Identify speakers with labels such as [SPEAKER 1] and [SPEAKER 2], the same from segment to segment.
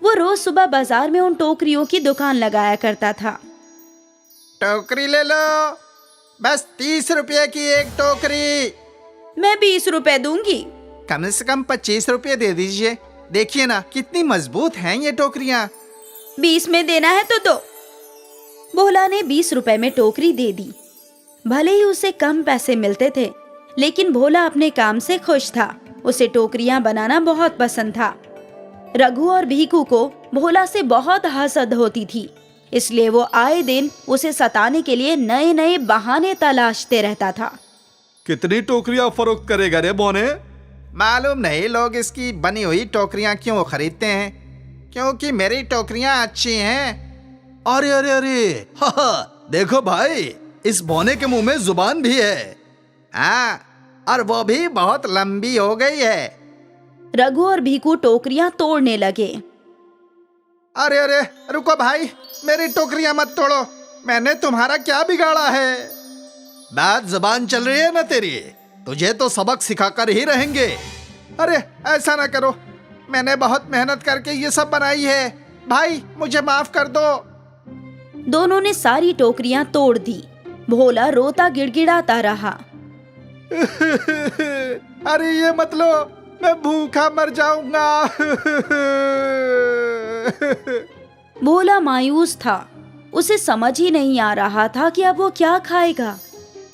[SPEAKER 1] वो रोज सुबह बाजार में उन टोकरियों की दुकान लगाया करता था।
[SPEAKER 2] टोकरी ले लो, बस 30 रुपये की एक टोकरी।
[SPEAKER 1] मैं 20 रुपए दूंगी।
[SPEAKER 2] कम से कम 25 रुपये दे दीजिए। देखिए ना कितनी मजबूत हैं ये टोकरियाँ।
[SPEAKER 1] 20 में देना है तो दो। भोला ने 20 रुपए में टोकरी दे दी। भले ही उसे कम पैसे मिलते थे, लेकिन भोला अपने काम से खुश था। उसे टोकरियां बनाना बहुत पसंद था। रघु और भीकू को भोला से बहुत हसद होती थी, इसलिए वो आए दिन उसे सताने के लिए नए नए बहाने तलाशते रहता था।
[SPEAKER 3] कितनी टोकरियां फरोख्त करेगा रे बोने?
[SPEAKER 2] मालूम नहीं लोग इसकी बनी हुई टोकरियाँ क्यों खरीदते हैं, क्योंकि मेरी टोकरियाँ अच्छी हैं।
[SPEAKER 3] अरे अरे अरे, हाँ, देखो भाई, इस बोने के मुंह में जुबान भी है।
[SPEAKER 2] हाँ, और वो भी बहुत लंबी हो गई है।
[SPEAKER 1] रघु और भीकू टोकरियां तोड़ने लगे।
[SPEAKER 2] अरे अरे रुको भाई, मेरी टोकरियां मत तोड़ो, मैंने तुम्हारा क्या बिगाड़ा है?
[SPEAKER 3] बात जबान चल रही है ना तेरी, तुझे तो सबक सिखाकर ही रहेंगे।
[SPEAKER 2] अरे ऐसा ना करो, मैंने बहुत मेहनत करके ये सब बनाई है। भाई मुझे माफ कर दो।
[SPEAKER 1] दोनों ने सारी टोकरियां तोड़ दी। भोला रोता गिड़गिड़ाता रहा।
[SPEAKER 2] अरे ये मत लो, मैं भूखा मर जाऊंगा।
[SPEAKER 1] भोला मायूस था। उसे समझ ही नहीं आ रहा था कि अब वो क्या खाएगा।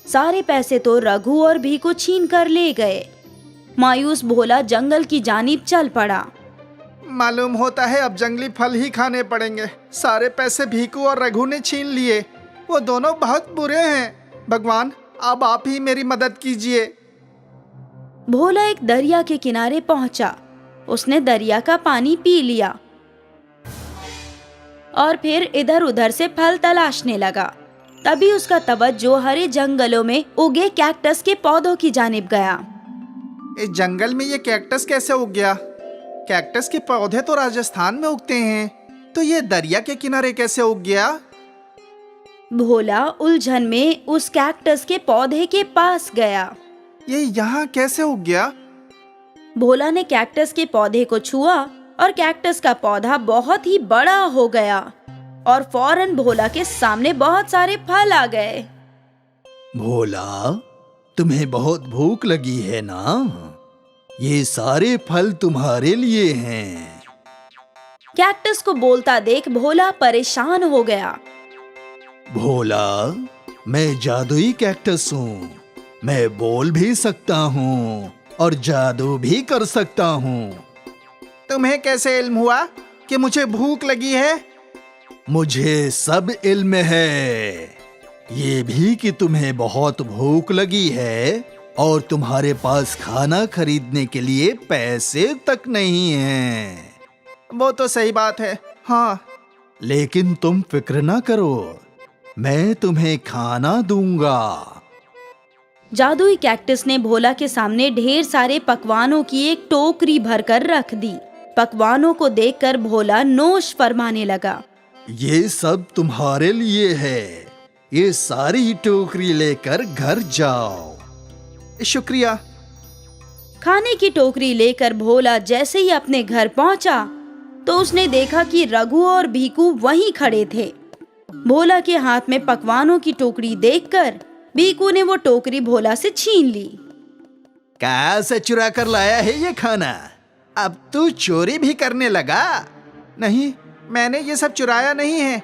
[SPEAKER 1] सारे पैसे तो रघु और भीकू छीन कर ले गए। मायूस भोला जंगल की जानिब चल पड़ा।
[SPEAKER 2] मालूम होता है अब जंगली फल ही खाने पड़ेंगे। सारे पैसे भीकू और रघु ने छीन लिए। वो दोनों बहुत बुरे हैं। भगवान अब आप ही मेरी मदद कीजिए।
[SPEAKER 1] भोला एक दरिया के किनारे पहुंचा। उसने दरिया का पानी पी लिया और फिर इधर उधर से फल तलाशने लगा। तभी उसका तवज्जो हरे जंगलों में उगे कैक्टस के पौधों की जानिब गया।
[SPEAKER 2] इस जंगल में ये कैक्टस कैसे उग गया? कैक्टस के पौधे तो राजस्थान में उगते हैं, तो ये दरिया के किनारे कैसे उग गया?
[SPEAKER 1] भोला उलझन में उस कैक्टस के पौधे के पास गया।
[SPEAKER 2] ये यहाँ कैसे उग गया?
[SPEAKER 1] भोला ने कैक्टस के पौधे को छुआ और कैक्टस का पौधा बहुत ही बड़ा हो गया और फौरन भोला के सामने बहुत सारे फल आ गए।
[SPEAKER 3] भोला, तुम्हें बहुत भूख लगी है ना? ये सारे फल तुम्हारे लिए हैं।
[SPEAKER 1] कैक्टस को बोलता देख भोला परेशान हो गया।
[SPEAKER 3] भोला, मैं जादुई कैक्टस हूँ। मैं बोल भी सकता हूँ और जादू भी कर सकता हूँ।
[SPEAKER 2] तुम्हें कैसे इल्म हुआ कि मुझे भूख लगी है?
[SPEAKER 3] मुझे सब इल्म है, ये भी कि तुम्हें बहुत भूख लगी है और तुम्हारे पास खाना खरीदने के लिए पैसे तक नहीं हैं।
[SPEAKER 2] वो तो सही बात है, हाँ।
[SPEAKER 3] लेकिन तुम फिक्र ना करो, मैं तुम्हें खाना दूंगा।
[SPEAKER 1] जादुई कैक्टस ने भोला के सामने ढेर सारे पकवानों की एक टोकरी भरकर रख दी। पकवानों को देखकर भोला नोश फरमाने लगा।
[SPEAKER 3] ये सब तुम्हारे लिए है, ये सारी टोकरी लेकर घर जाओ।
[SPEAKER 2] शुक्रिया।
[SPEAKER 1] खाने की टोकरी लेकर भोला जैसे ही अपने घर पहुंचा तो उसने देखा कि रघु और भीकू वहीं खड़े थे। भोला के हाथ में पकवानों की टोकरी देखकर भीकू ने वो टोकरी भोला से छीन ली।
[SPEAKER 2] कहाँ से चुरा कर लाया है ये खाना? अब तू चोरी भी करने लगा? नहीं, मैंने ये सब चुराया नहीं है।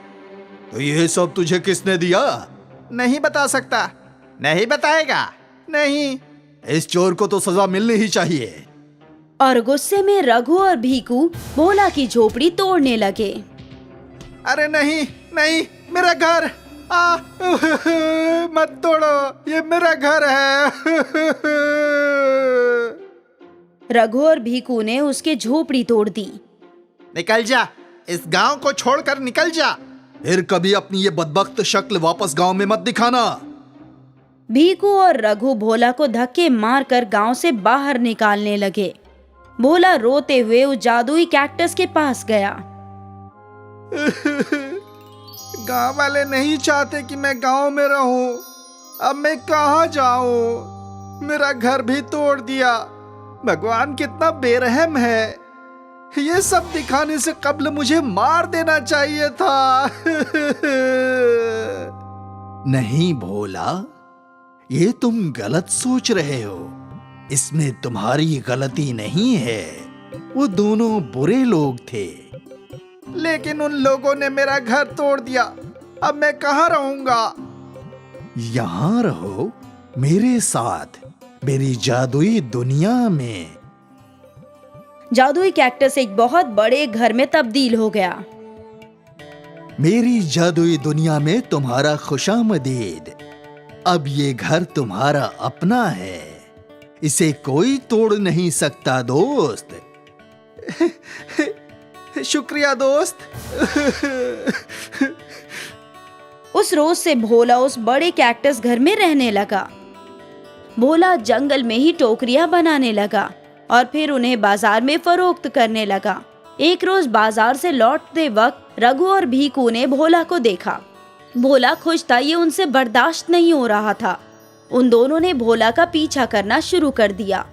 [SPEAKER 3] तो ये सब तुझे किसने दिया?
[SPEAKER 2] नहीं बता सकता। नहीं बताएगा? नहीं।
[SPEAKER 3] इस चोर को तो सजा मिलनी ही चाहिए।
[SPEAKER 1] और गुस्से में रघु और भीकू भोला की झोपड़ी तोड़ने लगे।
[SPEAKER 2] अरे नहीं नहीं, मेरा घर मत तोड़ो, ये मेरा घर है।
[SPEAKER 1] रघु और भीकू ने उसके झोपड़ी तोड़ दी।
[SPEAKER 2] निकल जा, इस गांव को छोड़कर निकल जा।
[SPEAKER 3] फिर कभी अपनी ये बदबख्त शक्ल वापस गांव में मत दिखाना।
[SPEAKER 1] भीकू और रघु भोला को धक्के मारकर गांव से बाहर निकालने लगे। भोला रोते हुए उस जादुई कैक्टस के पास गया।
[SPEAKER 2] गांव वाले नहीं चाहते कि मैं गांव में रहूं। अब मैं कहां जाऊं? मेरा घर भी तोड़ दिया। भगवान कितना बेरहम है। ये सब दिखाने से कबल मुझे मार देना चाहिए था।
[SPEAKER 3] नहीं भोला, ये तुम गलत सोच रहे हो। इसमें तुम्हारी गलती नहीं है। वो दोनों बुरे लोग थे।
[SPEAKER 2] लेकिन उन लोगों ने मेरा घर तोड़ दिया। अब मैं कहाँ रहूंगा?
[SPEAKER 3] यहाँ रहो मेरे साथ, मेरी जादुई दुनिया में।
[SPEAKER 1] जादुई कैक्टस एक बहुत बड़े घर में तब्दील हो गया।
[SPEAKER 3] मेरी जादुई दुनिया में तुम्हारा खुशामदीद। अब ये घर तुम्हारा अपना है। इसे कोई तोड़ नहीं सकता दोस्त।
[SPEAKER 2] शुक्रिया दोस्त।
[SPEAKER 1] उस रोज से भोला उस बड़े कैक्टस घर में रहने लगा। भोला जंगल में ही टोकरियां बनाने लगा और फिर उन्हें बाजार में फरोख्त करने लगा। एक रोज बाजार से लौटते वक्त रघु और भीकू ने भोला को देखा। भोला खुश था, ये उनसे बर्दाश्त नहीं हो रहा था। उन दोनों ने भोला का पीछा करना शुरू कर दिया।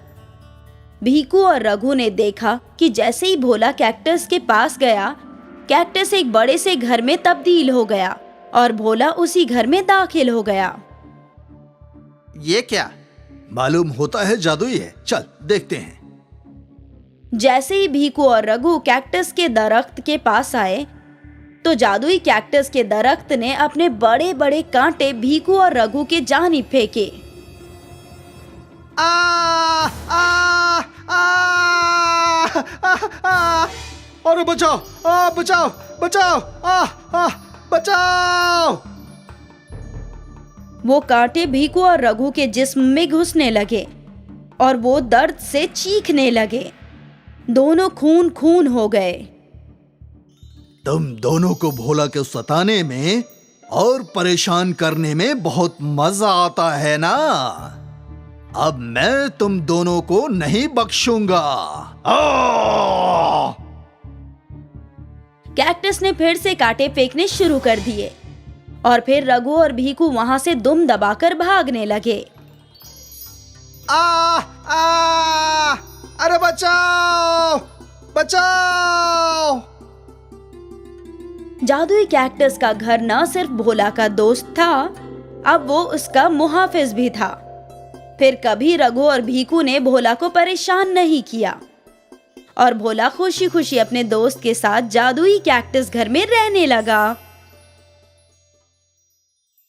[SPEAKER 1] भीकू और रघु ने देखा कि जैसे ही भोला कैक्टस के पास गया, कैक्टस एक बड़े से घर में तब्दील हो गया और भोला उसी घर में दाखिल हो गया।
[SPEAKER 2] ये क्या?
[SPEAKER 3] मालूम होता है जादुई है। चल देखते हैं।
[SPEAKER 1] जैसे ही भीकू और रघु कैक्टस के दरख्त के पास आए तो जादुई कैक्टस के दरख्त ने अपने बड़े बड़े कांटे भीकू और रघु के जानिब फेंके।
[SPEAKER 2] आ, आ, आ, आ, आ, अरे बचाओ, बचाओ, बचाओ, बचाओ।
[SPEAKER 1] वो कांटे भीकू और रघु के जिस्म में घुसने लगे और वो दर्द से चीखने लगे। दोनों खून खून हो गए।
[SPEAKER 3] तुम दोनों को भोला के सताने में और परेशान करने में बहुत मजा आता है ना। अब मैं तुम दोनों को नहीं बख्शूंगा।
[SPEAKER 1] कैक्टस ने फिर से कांटे फेंकने शुरू कर दिए और फिर रघु और भीकू वहां से दुम दबाकर भागने लगे।
[SPEAKER 2] अरे बचाओ, बचाओ।
[SPEAKER 1] जादुई कैक्टस का घर न सिर्फ भोला का दोस्त था, अब वो उसका मुहाफिज भी था। फिर कभी रघु और भीकू ने भोला को परेशान नहीं किया और भोला खुशी खुशी अपने दोस्त के साथ जादुई कैक्टस घर में रहने लगा।